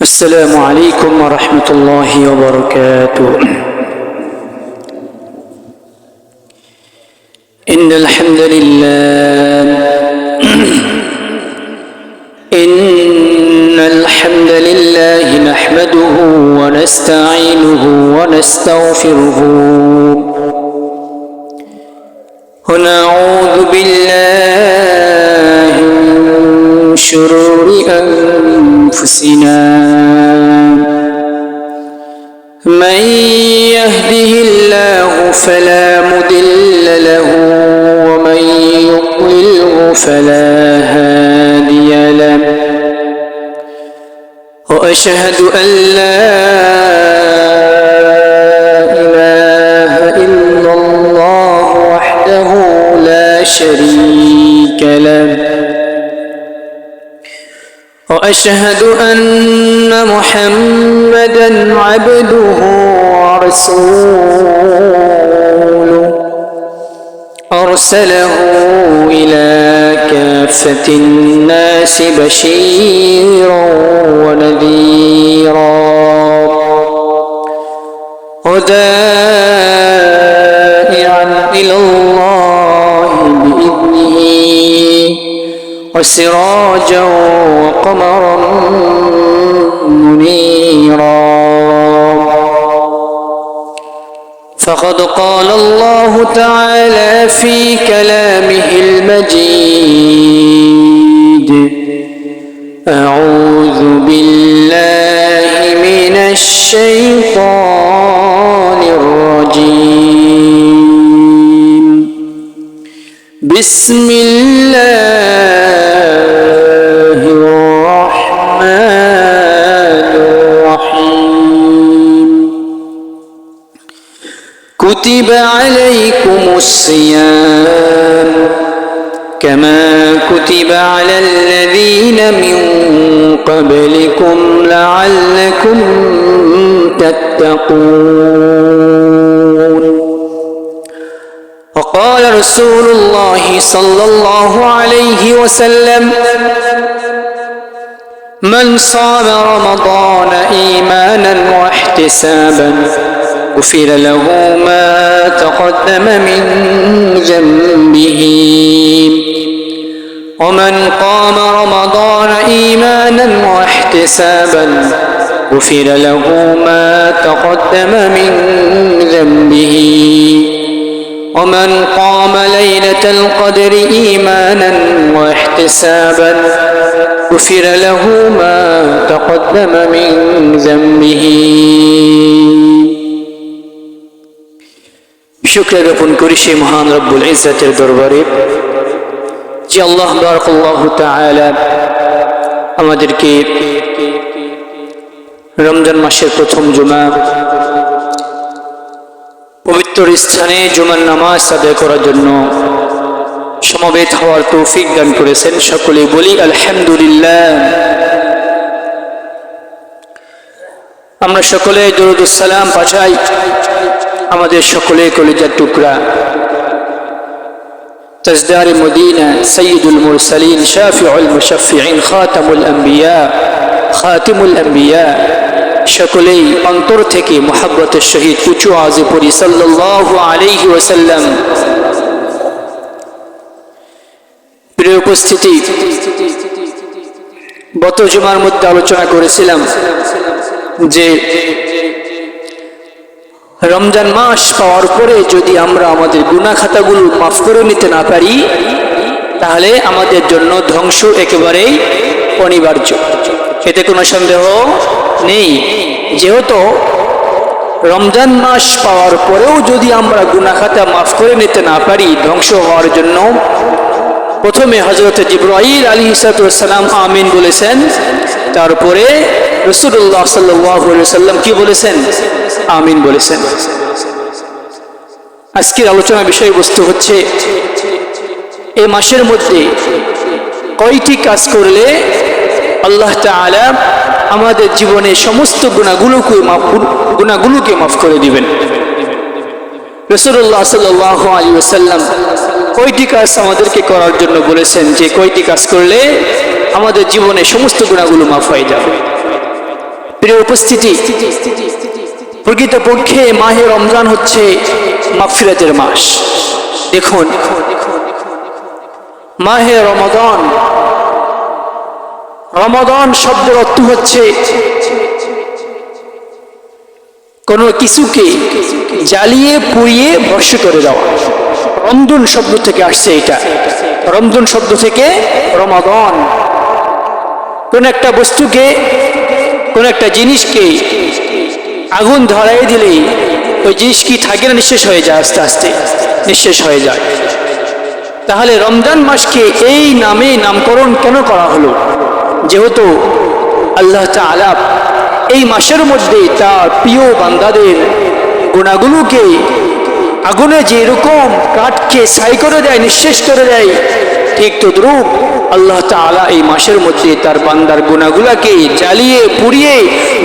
السلام عليكم ورحمة الله وبركاته. إن الحمد لله نحمده ونستعينه ونستغفره ونعوذ بالله من شرور أنفسنا من يهده الله فلا مضل له ومن يضلله فلا هادي له وأشهد أن لا إله إلا الله وحده لا شريك له وأشهد أن محمدًا عبده ورسوله أرسله إلى كافة الناس بشيرًا ونذيرًا وداعيًا إلى الله بإذنه وسراجا وقمرا منيرا فقد قال الله تعالى في كلامه المجيد أعوذ بالله من الشيطان الرجيم بسم الله الرحمن الرحيم كتب عليكم الصيام كما كتب على الذين من قبلكم لعلكم تتقون وقال رسول الله صلى الله عليه وسلم من صام رمضان إيمانا واحتسابا غفر له ما تقدم من ذنبه ومن قام رمضان إيمانا واحتسابا غفر له ما تقدم من ذنبه ومن قام ليلة القدر إيمانا واحتسابا غفر له ما تقدم من ذنبه শুকর জ্ঞাপন করি সেই মহান রব্বুল ইজ্জতের দরবারে যে আল্লাহ বারাকাল্লাহু তাআলা আমাদেরকে রমজান মাসের প্রথম জুমা পবিত্র স্থানে জুমার নামাজ আদায় করার জন্য সমবেত হওয়ার তৌফিক দান করেছেন। সকলে বলি আলহামদুলিল্লাহ। আমরা সকলে দরুদ ও সালাম পাঠাই আমাদের সকলে কলিজার টুকরা তাজদার মদিনা সাইয়্যিদুল মুরসালিন শাফিউল মুশাফফিঈন খাতিমুল আম্বিয়া সকলেই অন্তর থেকে মুহাব্বতের সহিত উঁচু আওয়াজে পড়ি সাল্লাল্লাহু আলাইহি ওয়াসাল্লাম। প্রিয় উপস্থিতি, গত জুমার মধ্যে আলোচনা করেছিলাম যে রমজান মাস পাওয়ার পরে যদি আমরা আমাদের গুনাহ খাতাগুলো মাফ করে নিতে না পারি তাহলে আমাদের জন্য ধ্বংস একেবারেই অনিবার্য, এতে কোনো সন্দেহ নেই। যেহেতু রমজান মাস পাওয়ার পরেও যদি আমরা গুনাহ খাতা মাফ করে নিতে না পারি, ধ্বংস হওয়ার জন্য প্রথমে হযরত জিবরাইল আলাইহিস সালাম আমিন বলেছেন, তারপরে রাসূলুল্লাহ সাল্লাল্লাহু আলাইহি ওয়াসাল্লাম কি বলেছেন? আমিন বলেছেন। আজকের আলোচনার বিষয়বস্তু হচ্ছে এই মাসের মধ্যে কয়টি কাজ করলে আল্লাহ তাআলা আমাদের জীবনে সমস্ত গুনাহগুলোকে মাফ করে দিবেন। রাসূলুল্লাহ সাল্লাল্লাহু আলাইহি ওয়াসাল্লাম কয়টি কাজ আমাদেরকে করার জন্য বলেছেন, যে কয়টি কাজ করলে আমাদের জীবনে সমস্ত গুনাহগুলো মাফ হয়ে যাবে। প্রিয় উপস্থিতি, প্রকৃতপক্ষে মাহে রমজান হচ্ছে মাগফিরাতের মাস। দেখুন, মাহে রমাদান, রমাদান শব্দের অর্থ হচ্ছে কোন কিছুকে জ্বালিয়ে পুড়িয়ে ভস্ম করে দেওয়া। রমজান শব্দ থেকে আসছে এটা, রমজান শব্দ থেকে রমাদান। কোন একটা বস্তুকে, কোন একটা জিনিসকে আগুন ধরাই দিলেই ওই জিনিস কি থাকে না, নিঃশেষ হয়ে যায়, আস্তে আস্তে নিঃশেষ হয়ে যায়। তাহলে রমজান মাসকে এই নামে নামকরণ কেন করা হলো? যেহেতু আল্লাহ তাআলা এই মাসের মধ্যে তার প্রিয় বান্দাদের গুনাহগুলোকে আগুনে যেরকম কাঠকে ছাই করে দেয়, নিঃশেষ করে দেয়, ঠিক তদ্রূপ আল্লাহ তাআলা এই মাসের মধ্যে তার বান্দার গুনাহগুলোকে জ্বালিয়ে পুড়িয়ে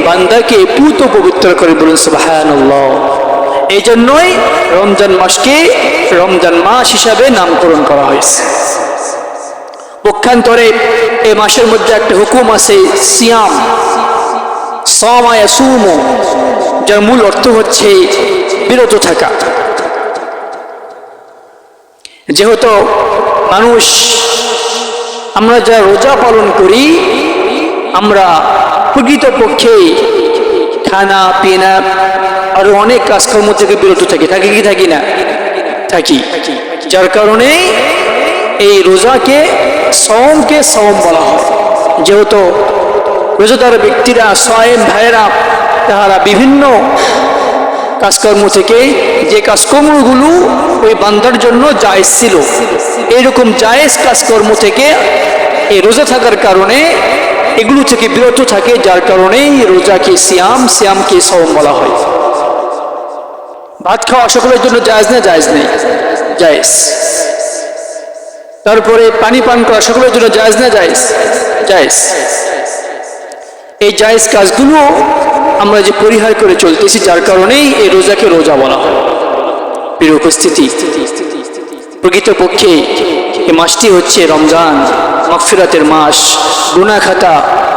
বান্দাকে পুত পবিত্র করে। বলুন সুবহানাল্লাহ। এই জন্যই রমজান মাসকে রমজান মাস হিসাবে নামকরণ করা হয়েছে। পক্ষান্তরে এই মাসের মধ্যে একটা হুকুম আছে সিয়াম, সামা ইয়াসুমু, যার মূল অর্থ হচ্ছে বিরত থাকা। যেহেতু মানুষ, আমরা যা রোজা পালন করি, আমরা প্রকৃতপক্ষে খানা পিনা আরো অনেক কাজকর্ম থেকে বিরত থাকি, থাকি কি থাকি না? থাকি। যার কারণে এই রোজাকে সওমকে সওম বলা হয়। যেহেতু রোজাদার ব্যক্তিরা, সায়েম ভাইয়েরা, তাহারা বিভিন্ন কাজকর্ম থেকে যে কাজকর্মগুলো ওই বান্দার জন্য জায়েজ ছিল, এইরকম জায়েজ কাজকর্ম থেকে এই রোজা থাকার কারণে এগুলো থেকে বিরত থাকে। যার কারণে রোজাকে সিয়াম, সিয়ামকে সওম বলা হয়। ভাত খাওয়া সকলের জন্য জায়েজ না? জায়েজ নেই? জায়েজ। তারপরে পানি পান করা সকলের জন্য জায়েজ না? জায়েজ? জায়েজ। এই জায়েজ কাজগুলো আমরা যে পরিহার করে চলতেছি, যার কারণেই এই রোজাকে রোজা বলা হয়। প্রিয় উপস্থিতি, প্রকৃতপক্ষে এই মাসটি হচ্ছে রমজান, মাগফিরাতের মাস, গুনাহ খাতা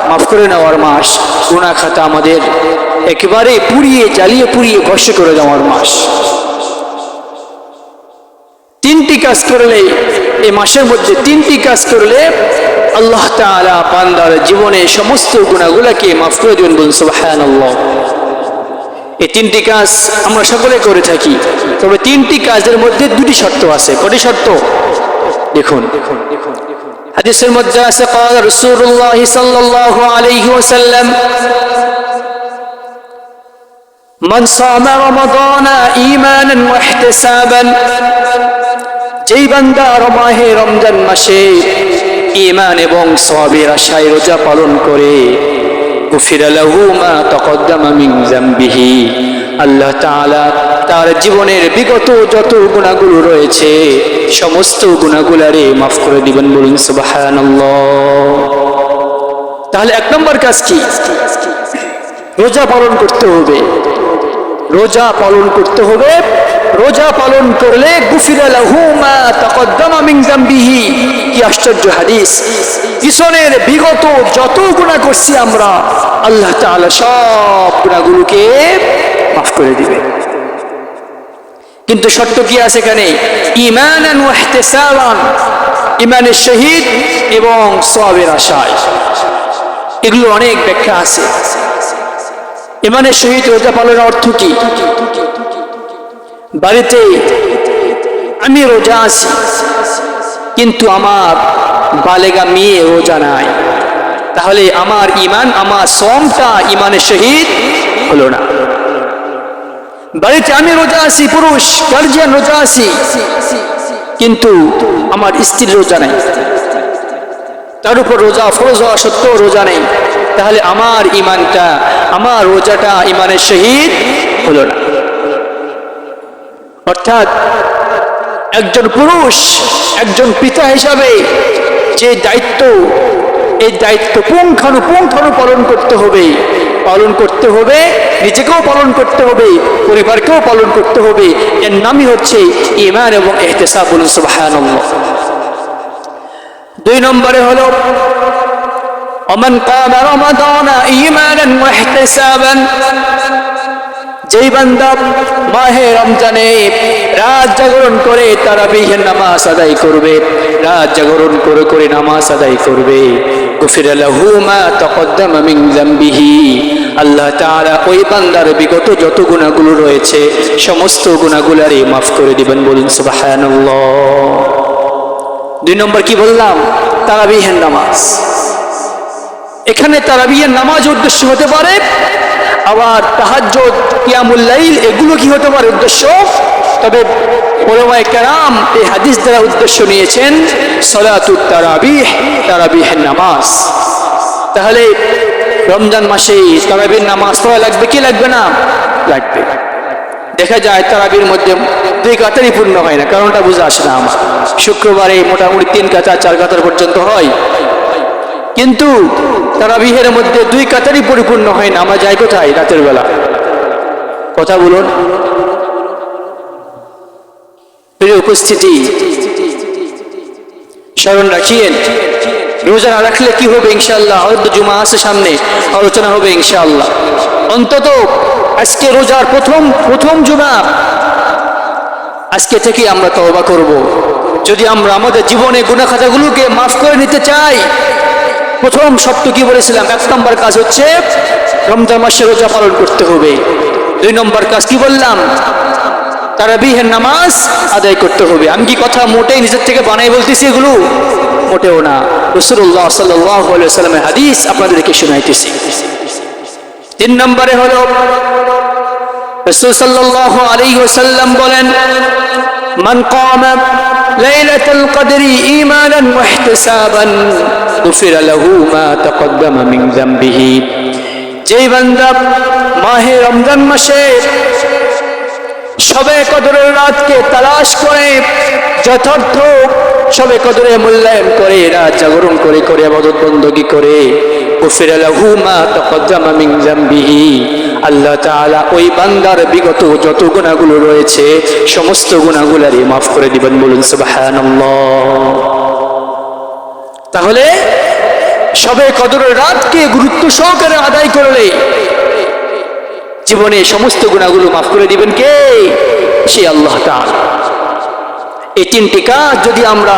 মাফ করে নেওয়ার মাস, গুনাহ খাতা আমাদের একেবারে পুড়িয়ে জ্বালিয়ে পুড়িয়ে ভস্ম করে দেওয়ার মাস। তিনটি কাজ করলে, এই মাসের মধ্যে তিনটি কাজ করলে আল্লাহ তাআলা বান্দার জীবনে সমস্ত গুনাহগুলোকে মাফ করে দিবেন। বলুন সুবহানাল্লাহ। এই তিনটি কাজ আমরা সকলে করে থাকি, তবে তিনটি কাজের মধ্যে দুটি শর্ত আছে। কয়টি শর্ত? দেখুন, হাদিসের মধ্যে আছে, قال رسول الله صلى الله عليه وسلم من صام رمضان إيمانا واحتسابا, যেই বান্দা মাহে রমজান মাসে ঈমান এবং সওয়াবের আশায় রোজা পালন করে, গুফিরা লাহু মা তাকদ্দামা মিন যামবিহি, আল্লাহ তাআলা তার জীবনের বিগত যত গুনাহগুলো রয়েছে সমস্ত গুনাহগুলোরে মাফ করে দিবেন। বলুন সুবহানাল্লাহ। তাহলে এক নম্বর কাজ কি? রোজা পালন করতে হবে। রোজা পালন করতে হবে। রোজা পালন করলে গুফিরা লাহু মা তাকদ্দামা মিন যামবিহি। কি আশ্চর্য হাদিস! পিছনের বিগত যত গুনাহ করছি আমরা, আল্লাহ তাআলা সব গুনাহগুলোকে মাফ করে দিবে। কিন্তু শর্ত কি আছে এখানে? ঈমানান ওয়া ইহতিসাবান, ঈমানের সহিত এবং সওয়াবের আশায়। এগুলো অনেক ব্যাখ্যা আছে। ঈমানের সহিত রোজা পালনের অর্থ কি? বাড়িতে আমি রোজা আছি, কিন্তু আমার বালেগা মেয়ে রোজা নাই, তাহলে আমার ঈমান, আমার সওমটা ঈমানের সহিত হলো না। বাড়িতে আমি রোজা আছি, পুরুষ গার্জিয়ান রোজা আছি, কিন্তু আমার স্ত্রী রোজা নেই, তার উপর রোজা ফরজ হওয়া সত্ত্বেও রোজা নেই, তাহলে আমার ঈমানটা, আমার রোজাটা ঈমানের সহিত হলো না। অর্থাৎ একজন পুরুষ, একজন পিতা হিসাবে যে দায়িত্ব, এই দায়িত্ব পুঙ্খানুপুঙ্খানু পালন করতে হবে, পালন করতে হবে, নিজেকেও পালন করতে হবে, পরিবারকেও পালন করতে হবে। এর নামই হচ্ছে ঈমান এবং ইহতিসাব। বলুন সুবহানাল্লাহ। দুই নম্বরে হলো ومن قام رمضان إيمانا واحتسابا যেই বান্দা মাহে রমজানে রাত জাগরণ করে তারাবিহের নামাজ আদায় করবে, রাত জাগরণ করে করে নামাজ আদায় করবে, গুফিরা লাহু মা তাকদ্দামা মিন যামবিহি, আল্লাহ তাআলা ওই বান্দার বিগত যত গুনাহগুলো রয়েছে সমস্ত গুনাহগুলোরই মাফ করে দিবেন। বলুন সুবহানাল্লাহ। 2 নম্বর কি বললাম? তারাবিহের নামাজ। এখানে তারাবিহের নামাজ উদ্দেশ্য হতে পারে, আবার তাহাজ্জুদ, কিয়ামুল লাইল এগুলো কি হতে পারে উদ্দেশ্য। তবে উলামায়ে কেরাম এই হাদিস দ্বারা উদ্দেশ্য নিয়েছেন সালাতুত তারাবিহ, তারাবিহের নামাজ। তাহলে রমজান মাসে তারাবির নামাজ পড়া লাগবে কি লাগবে না? লাগবে। দেখা যায় তারাবির মধ্যে 2 কাতারই পূর্ণ হয় না, কারণটা বুঝে আসে না আমার। শুক্রবারে মোটামুটি 3 কাতার 4 কাতার পর্যন্ত হয়, কিন্তু তারাবিহের মধ্যে 2 কাতারই পরিপূর্ণ হয় না। আমরা যাই কোথায়? রাতের বেলা। কথা বলুন। প্রিয় উপস্থিতি, স্মরণ রাখিয়েন, রোজা না রাখলে কি হবে ইনশাআল্লাহ, হয়তো জুমা আছে সামনে, আলোচনা হবে ইনশাআল্লাহ। অন্তত আজকে রোজার প্রথম জুমা, আজকে থেকে আমরা তওবা করব। যদি আমরা আমাদের জীবনে গুনাহ খাতাগুলোকে মাফ করে নিতে চাই, প্রথম শর্ত কি বলেছিলাম? 1 নম্বর কাজ হচ্ছে রমজান মাসে রোজা পালন করতে হবে। 2 নম্বর কাজ কি বললাম? তারাবিহের নামাজ আদায় করতে হবে। আমি কি কথা মোটেই নিজের থেকে বানাই বলতেছি? এগুলো মোটেও না, রাসূলুল্লাহ সাল্লাল্লাহু আলাইহি ওয়াসাল্লামের হাদিস আপনাদেরকে শোনাইতেছি। 3 নম্বরে হলো রাসূল সাল্লাল্লাহু আলাইহি ওয়াসাল্লাম বলেন, মান কামা লাইলাতুল কদরি ঈমানান ওয়া ইহতিসাবান গুফিরা লাহু মা তাকদ্দামা মিন যামবিহি। যেই বান্দা মাহে রমজান মাসে শবে কদরের রাতকে তালাশ করে, যথার্থ শবে কদরে মূল্যায়ন করে, রাত জাগরণ করে করে ইবাদত বندگی করে, গুফিরা লাহু মা তাকদ্দামা মিন যামবিহি, আল্লাহ তাআলা ওই বান্দার বিগত যত গুনাহগুলো রয়েছে সমস্ত গুনাহগুলোরই মাফ করে দিবেন। বলুন সুবহানাল্লাহ। তাহলে শবে কদরের রাতকে গুরুত্ব সহকারে আদায় করলে জীবনে সমস্ত গুনাহগুলো মাফ করে দিবেন কে? সে আল্লাহ তাআলা। এই 3টি কাজ যদি আমরা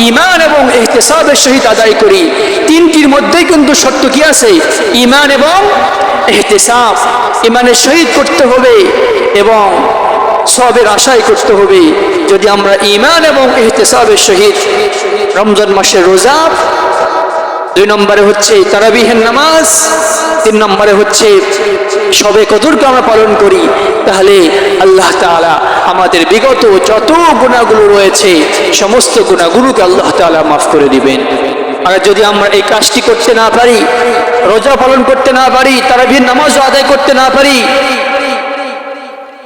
ঈমান এবং ইহতিসাবের সহিত আদায় করি, 3টির মধ্যেই কিন্তু শর্ত কি আছে? ঈমান এবং ইহতিসাব। ঈমানের সহিত করতে হবে এবং সওয়াবের আশাই করতে হবে। যদি আমরা ঈমান এবং ইহতিসাবের সহিত রমজান মাসের রোজা, 2 নম্বরে হচ্ছে তারাবিহের নামাজ, 3 নম্বরে হচ্ছে শবে কদরকে আমরা পালন করি, তাহলে আল্লাহ তাআলা আমাদের বিগত যত গুনাহগুলো রয়েছে সমস্ত গুনাহগুলোকে আল্লাহ তাআলা মাফ করে দিবেন। আর যদি আমরা এই কাজটি করতে না পারি, রোজা পালন করতে না পারি, তারাবিহের নামাজও আদায় করতে না পারি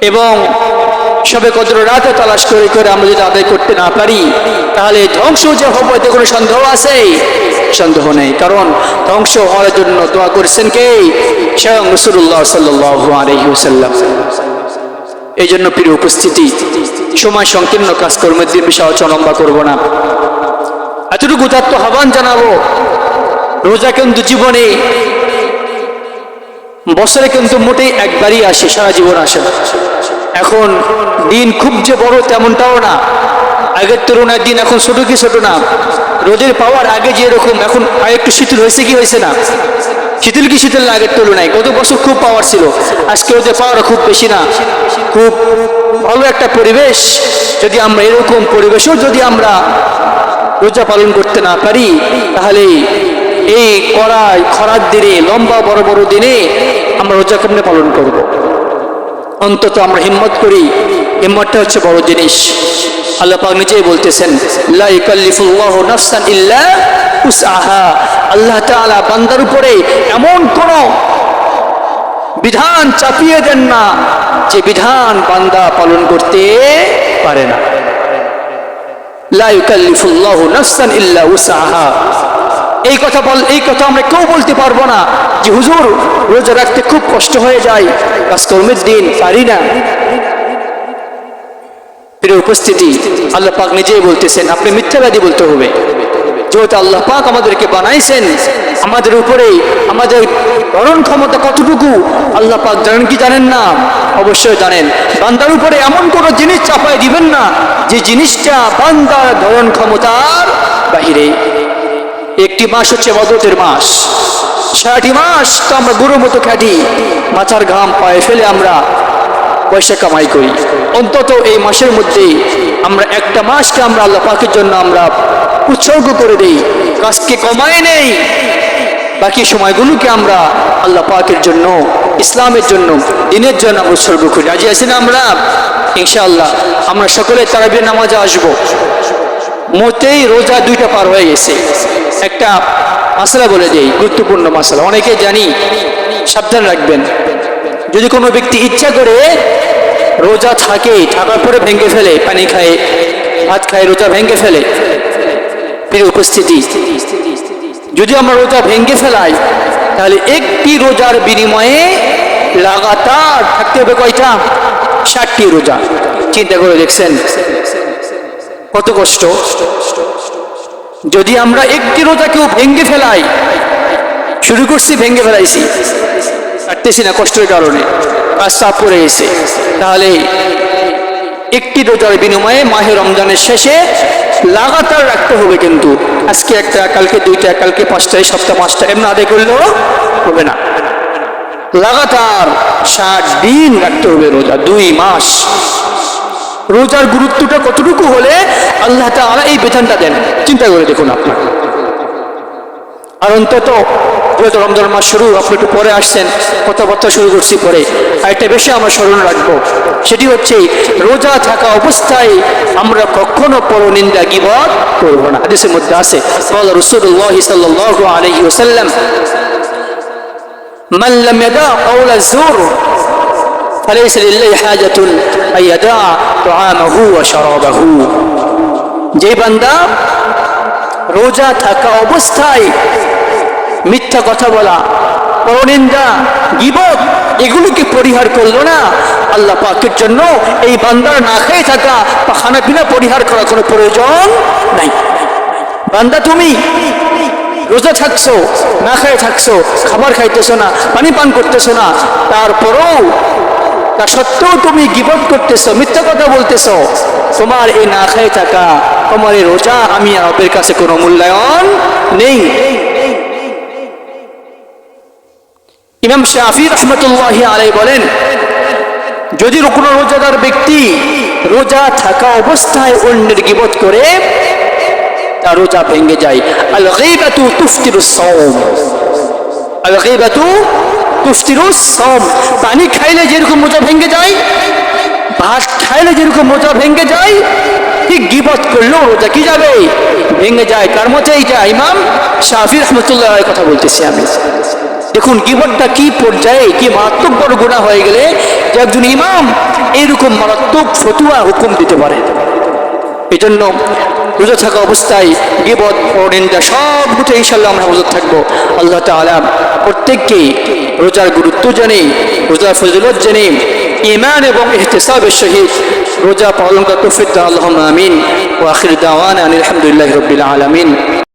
এবং শবে কদর রাতে তালাশ করে করে আমরা যদি আদায় করতে না পারি, তাহলে ধ্বংস যে হবে এতে কোনো সন্দেহ আছে? সন্দেহ নেই। কারণ ধ্বংস হওয়ার জন্য দোয়া করেছেন কে? স্বয়ং রাসূলুল্লাহ সাল্লাল্লাহু আলাইহি ওয়াসাল্লাম। এই জন্য প্রিয় উপস্থিতি, সময় সংকীর্ণ, কাজকর্মের দিন বেশি আলোচনা লম্বা করবো না, এতটুকু উদাত্ত আহ্বান জানাবো, রোজা কিন্তু জীবনে বছরে কিন্তু মোটেই একবারই আসে, সারা জীবন আসে না। এখন দিন খুব যে বড় তেমনটাও না, আগের তুলনায় দিন এখন ছোট কি ছোট না। রোদের পাওয়ার আগে যেরকম, এখন আরেকটু শীতল হয়েছে কি হয়েছে না? শীতল কি শীতল না আগের তুলনায়? গত বছর খুব পাওয়ার ছিল, আজকে রোদের পাওয়ার খুব বেশি না। খুব ভালো একটা পরিবেশ। যদি আমরা এরকম পরিবেশও যদি আমরা রোজা পালন করতে না পারি, তাহলে এই খরার দিনে, লম্বা বড় বড় দিনে আমরা রোজা কেমনে পালন করব? অন্তত আমরা হিম্মত করি। হিম্মতটা হচ্ছে বড় জিনিস। আল্লাহ পাক নিজেই বলতেছেন, লা ইকাল্লিফুল্লাহু নাফসান ইল্লা উসআহা। আল্লাহ তাআলা বান্দার উপরে এমন কোন বিধান চাপিয়ে দেন না যে বিধান বান্দা পালন করতে পারে না। লা ইকাল্লিফুল্লাহু নাফসান ইল্লা উসআহা। এই কথা আমরা কেউ বলতে পারবো না যে হুজুর রোজা রাখতে খুব কষ্ট হয়ে যায়, কাজকর্মের দিন পারি না। প্রিয় উপস্থিতি, আল্লাহ পাক নিজেই বলতেছেন, আপনি মিথ্যাবাদী বলতে হবে। যেহেতু আল্লাহ পাক আমাদেরকে বানাইছেন, আমাদের উপরে আমাদের ধারণ ক্ষমতা কতটুকু আল্লাহ পাক জানেন কি জানেন না? অবশ্যই জানেন। বান্দার উপরে এমন কোনো জিনিস চাপাই দিবেন না যে জিনিসটা বান্দার ধারণ ক্ষমতার বাহিরে। একটি মাস হচ্ছে ইবাদতের মাস, 6টি মাস তো আমরা গরুর মতো খাটি, মাথার ঘাম পায়ে ফেলে আমরা পয়সা কামাই করি। অন্তত এই মাসের মধ্যে আমরা একটা মাসকে আমরা আল্লাহ পাকের জন্য আমরা উৎসর্গ করে দেই, কাজকে কমাই নেই, বাকি সময়গুলোকে আমরা আল্লাহ পাকের জন্য, ইসলামের জন্য, দিনের জন্য আমরা উৎসর্গ করি। রাজি আছি না আমরা? ইনশাআল্লাহ আমরা সকলে তারাবির নামাজে আসবো। মোটেই রোজা 2টা পার হয়ে গেছে। একটা মাসলা বলে দেই, গুরুত্বপূর্ণ মাসলা, অনেকে জানি, সাবধান রাখবেন। যদি কোনো ব্যক্তি ইচ্ছা করে রোজা থাকার পরে ভেঙে ফেলে, পানি খায়, ভাত খায়, রোজা ভেঙে ফেলে, প্রিয় উপস্থিতি, যদি আমরা রোজা ভেঙে ফেলাই তাহলে একটি রোজার বিনিময়ে লাগাতার থাকতে হবে কয়টা? 60টি রোজা। চিন্তা করে দেখছেন কত কষ্ট। যদি আমরা একটি রোজা কেউ ভেঙে ফেলাই, শুরু করছি ভেঙে ফেলাইছি, কাটতেছি না কষ্টের কারণে, কাজ চাপ পড়ে গেছে, তাহলে একটি রোজার বিনিময়ে মাহে রমজানের শেষে লাগাতার রাখতে হবে। কিন্তু আজকে একটা, কালকে 2টা, কালকে 5টা, এই সপ্তাহ 5টা, এমন আদায় করলেও হবে না। লাগাতার 60 দিন রাখতে হবে রোজা, 2 মাস। রোজার গুরুত্বটা কতটুকু হলে আল্লাহ তাআলা এই বেতনটা দেন, চিন্তা করে দেখুন আপনার। আর অন্তত যেহেতু রমজান মাস শুরু, আপনি একটু পরে আসছেন, কথাবার্তা শুরু করছি পরে, আর একটা বেশি আমরা স্মরণ রাখবো, সেটি হচ্ছে রোজা থাকা অবস্থায় আমরা কখনো পরনিন্দা গীবত করবো না। হাদিসের মধ্যে আছে, ক্বালা রাসূলুল্লাহ সাল্লাল্লাহু আলাইহি ওয়াসাল্লাম, মান লাম ইয়াদা ক্বাওলা যুর ফালাইসা লিল্লাহি হাজাতুন আন ইয়াদা তুআমাহু ওয়া শারাবাহু। যে বান্দা রোজা থাকা অবস্থায় মিথ্যা কথা বলা, পরনিন্দা, গীবত এগুলোকে পরিহার করলো না, আল্লাহ পাকের জন্য এই বান্দার না খেয়ে থাকা বা খানা পিনা পরিহার করার কোনো প্রয়োজন নাই। বান্দা তুমি রোজা থাকছো, না খেয়ে থাকছো, খাবার খাইতেছো না, পানি পান করতেছো না, তারপরও তা সত্ত্বেও তুমি গীবত করতেছো, মিথ্যা কথা বলতেছো, তোমার এই না খেয়ে থাকা, তোমার এই রোজা আমি আপনার কাছে কোনো মূল্যায়ন নেই। ইমাম শাফি রাহমাতুল্লাহি আলাইহি বলেন, যদি কোনো রোজাদার ব্যক্তি রোজা থাকা অবস্থায় অন্যের গীবত করে, তার রোজা ভেঙে যায়। আল গীবাতু তুফতিরুস সাওম, আল গীবাতু তুফতিরুস সাওম। পানি খাইলে যেরকম রোজা ভেঙে যায়, ভাত খাইলে যেরকম রোজা ভেঙে যায়, ঠিক গীবত করলেও রোজা কি যাবে? ভেঙে যায়। কার মতে? এইটা ইমাম শাফি রাহমাতুল্লাহ আলাইহির কথা বলতেছি আমি। দেখুন গীবতটা কি পর্যায়ে, কি মারাত্মক বড় গুনাহ হয়ে গেলে যে একজন ইমাম এইরকম মারাত্মক ফতোয়া হুকুম দিতে পারে। এই জন্য রোজা থাকা অবস্থায় গীবত, পরনিন্দা সবগুলো ইনশাআল্লাহ আমরা হেফাজত থাকবো। আল্লাহ তাআলা প্রত্যেককে রোজার গুরুত্ব জেনে, রোজার ফজিলত জেনে, ঈমান এবং ইহতিসাবের সহিত রোজা পালন করার তৌফিক দান। আল্লাহুম্মা আমিন। ওয়া আখিরু দাওয়ানা আনিল হামদুলিল্লাহি রাব্বিল আলামিন।